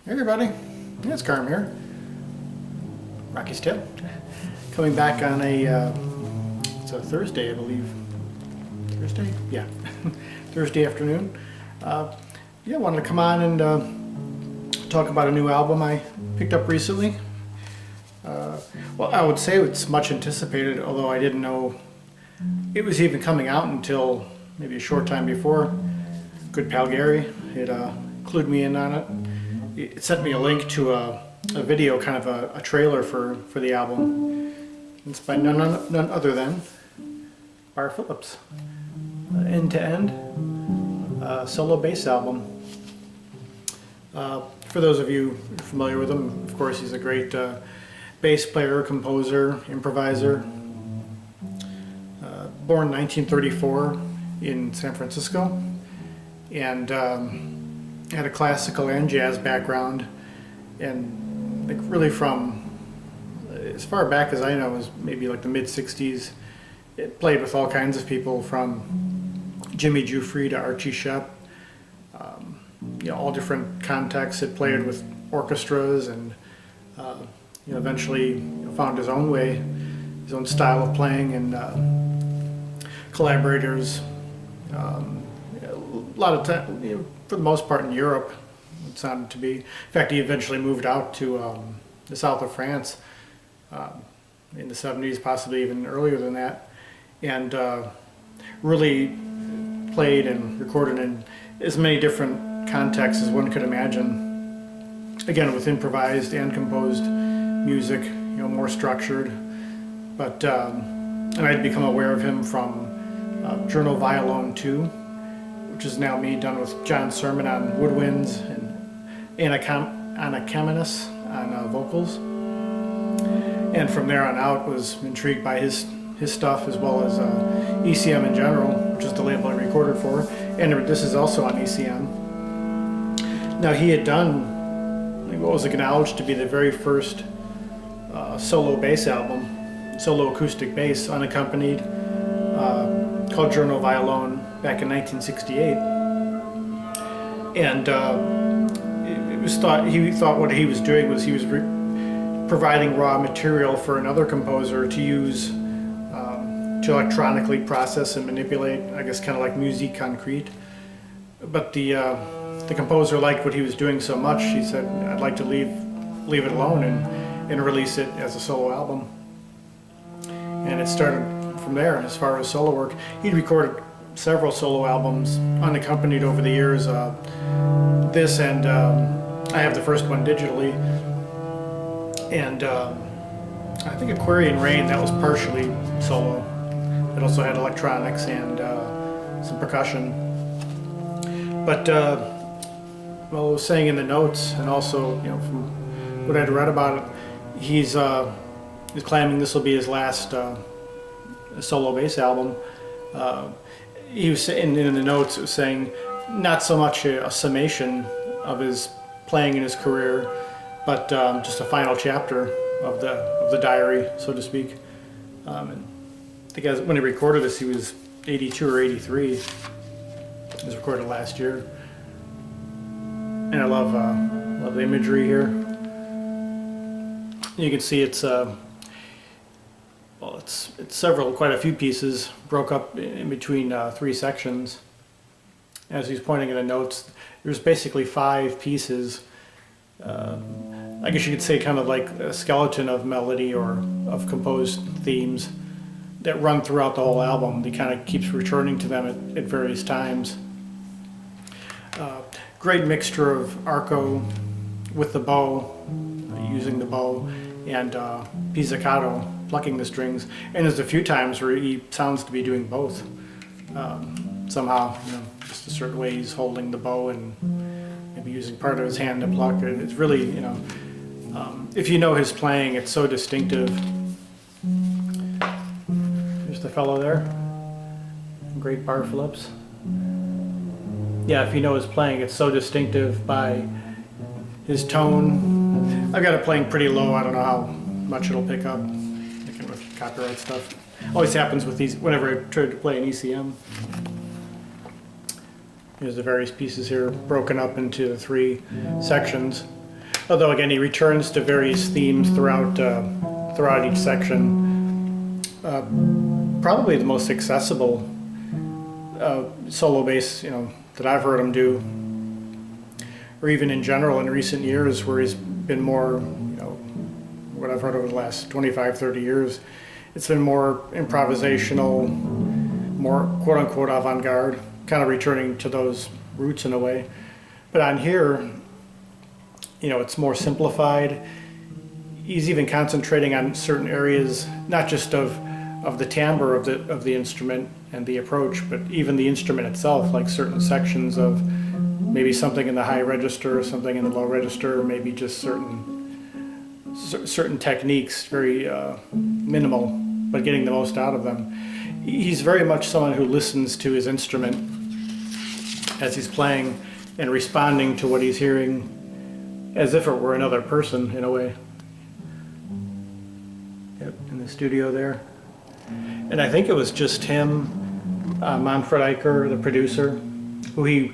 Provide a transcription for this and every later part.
Hey everybody, yeah, it's Carm here. Rocky's Tale. Coming back on it's a Thursday, I believe. Thursday? Yeah. Thursday afternoon. Yeah, wanted to come on and talk about a new album I picked up recently. Well, I would say it's much anticipated, although I didn't know it was even coming out until maybe a short time before. Good pal Gary had clued me in on it. It sent me a link to a video, kind of a trailer for the album. It's by none other than Barre Philips. End-to-end solo bass album. For those of you familiar with him, of course he's a great bass player, composer, improviser. Born 1934 in San Francisco, and had a classical and jazz background, and like really from as far back as I know is maybe like the mid-60s. It played with all kinds of people from Jimmy Giuffre to Archie Shepp, all different contexts. It played with orchestras and eventually found his own way, his own style of playing, and collaborators. A lot of time, for the most part in Europe, it sounded to be. In fact, he eventually moved out to the south of France in the 70s, possibly even earlier than that, and really played and recorded in as many different contexts as one could imagine. Again, with improvised and composed music, more structured. But and I'd become aware of him from Journal Violone 2, which is now me, done with John's sermon on woodwinds and Anacaminus on vocals. And from there on out was intrigued by his stuff, as well as ECM in general, which is the label I recorded for. And this is also on ECM. Now, he had done what was acknowledged to be the very first solo bass album, solo acoustic bass, unaccompanied, called Journal Violone, back in 1968. And he thought what he was doing was he was providing raw material for another composer to use to electronically process and manipulate, I guess kind of like musique concrete. But the composer liked what he was doing so much, he said, I'd like to leave it alone and release it as a solo album. And it started from there as far as solo work. He'd recorded several solo albums unaccompanied over the years. This and I have the first one digitally, and I think Aquarian Rain, that was partially solo. It also had electronics and some percussion. But well, I was saying in the notes, and also from what I'd read about it, he's claiming this will be his last solo bass album. He was saying in the notes, it was saying not so much a summation of his playing in his career, but just a final chapter of the diary, so to speak. And I think when he recorded this, he was 82 or 83. It was recorded last year, and I love the imagery here. You can see it's quite a few pieces broke up in between three sections. As he's pointing in the notes, there's basically 5 pieces. I guess you could say kind of like a skeleton of melody or of composed themes that run throughout the whole album. He kind of keeps returning to them at various times. Great mixture of arco with the bow, using the bow, and pizzicato, plucking the strings. And there's a few times where he sounds to be doing both. Somehow, just a certain way he's holding the bow and maybe using part of his hand to pluck. It's really, if you know his playing, it's so distinctive. There's the fellow there, great Barre Philips. Yeah, if you know his playing, it's so distinctive by his tone. I've got it playing pretty low. I don't know how much it'll pick up. Thinking with copyright stuff. Always happens with these whenever I try to play an ECM. Here's the various pieces here broken up into 3 sections. Although again, he returns to various themes throughout each section. Probably the most accessible solo bass, that I've heard him do, or even in general in recent years, where he's been more, what I've heard over the last 25, 30 years, it's been more improvisational, more quote-unquote avant-garde, kind of returning to those roots in a way. But on here, it's more simplified. He's even concentrating on certain areas, not just of the timbre of the instrument and the approach, but even the instrument itself, like certain sections of maybe something in the high register, something in the low register, maybe just certain techniques, very minimal, but getting the most out of them. He's very much someone who listens to his instrument as he's playing and responding to what he's hearing as if it were another person, in a way. Yep, in the studio there. And I think it was just him, Manfred Eicher, the producer, who he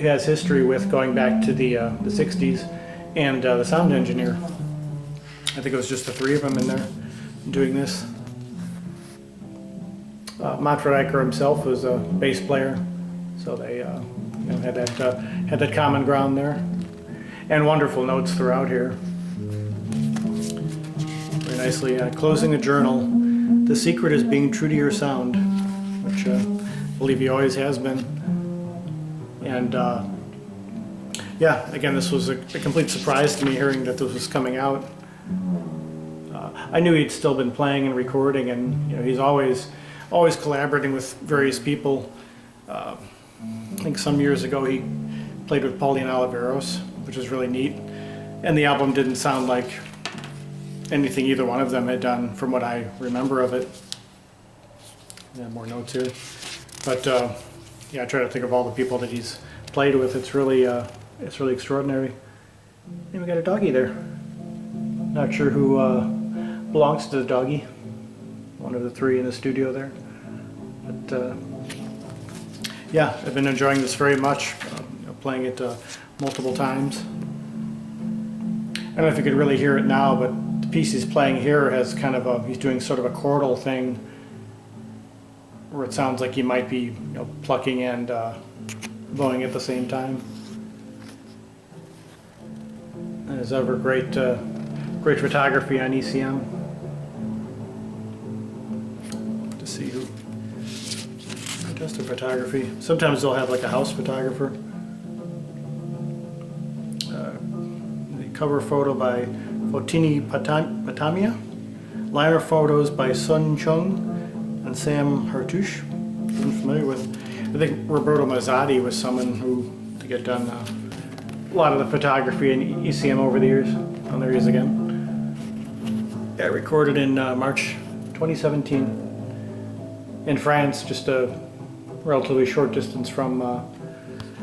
has history with going back to the 60s, and the sound engineer. I think it was just the three of them in there doing this. Manfred Eicher himself was a bass player, so they had that common ground there, and wonderful notes throughout here. Very nicely closing the journal. The secret is being true to your sound, which I believe he always has been. And again, this was a complete surprise to me hearing that this was coming out. I knew he'd still been playing and recording, and he's always collaborating with various people. I think some years ago he played with Pauline Oliveros, which was really neat. And the album didn't sound like anything either one of them had done from what I remember of it. More notes here. But I try to think of all the people that he's played with. It's really extraordinary. And we got a doggy there. Not sure who belongs to the doggy. One of the three in the studio there. But I've been enjoying this very much. Playing it multiple times. I don't know if you could really hear it now, but the piece he's playing here has he's doing sort of a chordal thing where it sounds like he might be plucking and blowing at the same time. And as ever, great photography on ECM. To see who does the photography. Sometimes they'll have like a house photographer. Cover photo by Fotini Patamia, liner photos by Sun Chung and Sam Hartouche. I'm familiar with. I think Roberto Mazzotti was someone who had done a lot of the photography in ECM over the years. Oh, there he is again. Yeah, recorded in March 2017 in France, just a relatively short distance from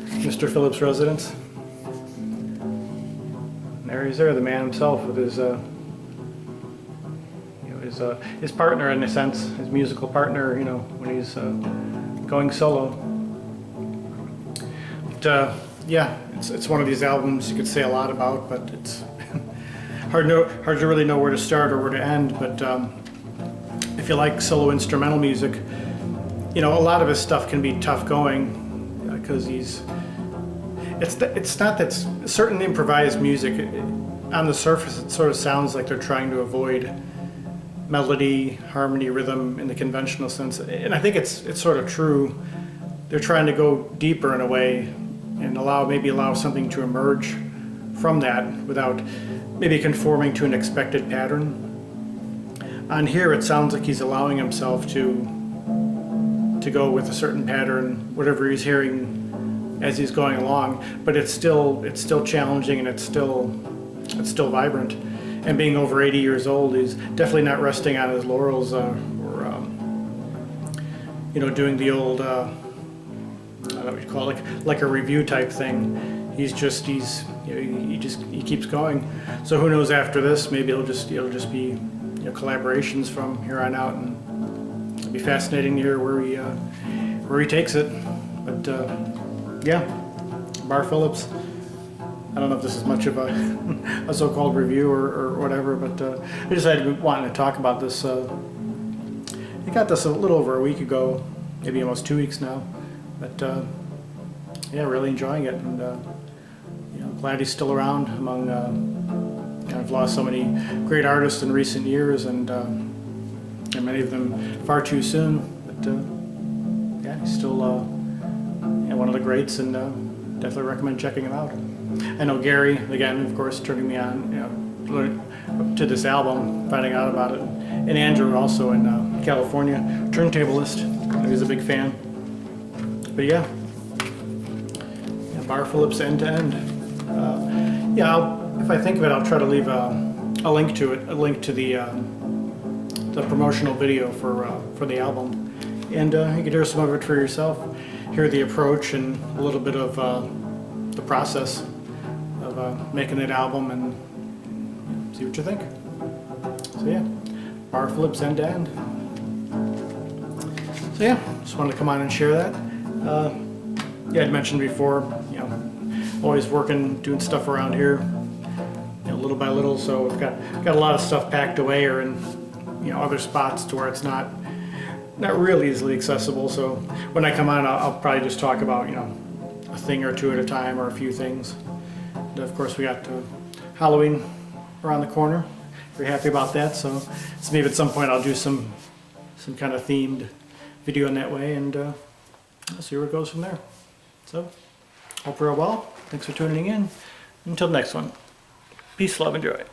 Mr. Philips' residence. There he's there, the man himself, with his partner in a sense, his musical partner, when he's going solo. But it's one of these albums you could say a lot about, but it's hard to really know where to start or where to end. But if you like solo instrumental music, a lot of his stuff can be tough going because it's not that certain improvised music, on the surface it sort of sounds like they're trying to avoid melody, harmony, rhythm in the conventional sense, and I think it's sort of true. They're trying to go deeper in a way and allow something to emerge from that without maybe conforming to an expected pattern. On here it sounds like he's allowing himself to go with a certain pattern, whatever he's hearing as he's going along, but it's still challenging, and it's still vibrant. And being over 80 years old, he's definitely not resting on his laurels or doing the old I don't know what you call it, like a review type thing. He keeps going. So who knows after this? Maybe it'll just be collaborations from here on out, and it'll be fascinating to hear where he takes it. But Barre Philips, I don't know if this is much of a, a so-called review or whatever, but I decided wanting to talk about this. I got this a little over a week ago, maybe almost 2 weeks now, but yeah, really enjoying it, and you know, glad he's still around among. I've lost so many great artists in recent years, and many of them far too soon. But yeah, he's still yeah, one of the greats, and definitely recommend checking him out. I know Gary, again, of course, turning me on, you know, to this album, finding out about it, and Andrew also in California, turntablist. He's a big fan. But yeah, Barre Philips end to end. Yeah, if I think of it, I'll try to leave a link to it, a link to the promotional video for the album, and you can hear some of it for yourself, hear the approach and a little bit of the process of making that album, and see what you think. So yeah, Barre Philips end to end. So yeah, just wanted to come on and share that. Yeah, I'd mentioned before, you know, always working, doing stuff around here, you know, little by little. So we've got a lot of stuff packed away or in, you know, other spots to where it's not really easily accessible. So when I come on, I'll probably just talk about, you know, a thing or two at a time, or a few things. And of course, we got Halloween around the corner. Very happy about that. So maybe at some point I'll do some kind of themed video in that way, and I'll see where it goes from there. So hope you're all well. Thanks for tuning in. Until next one, peace, love, and joy.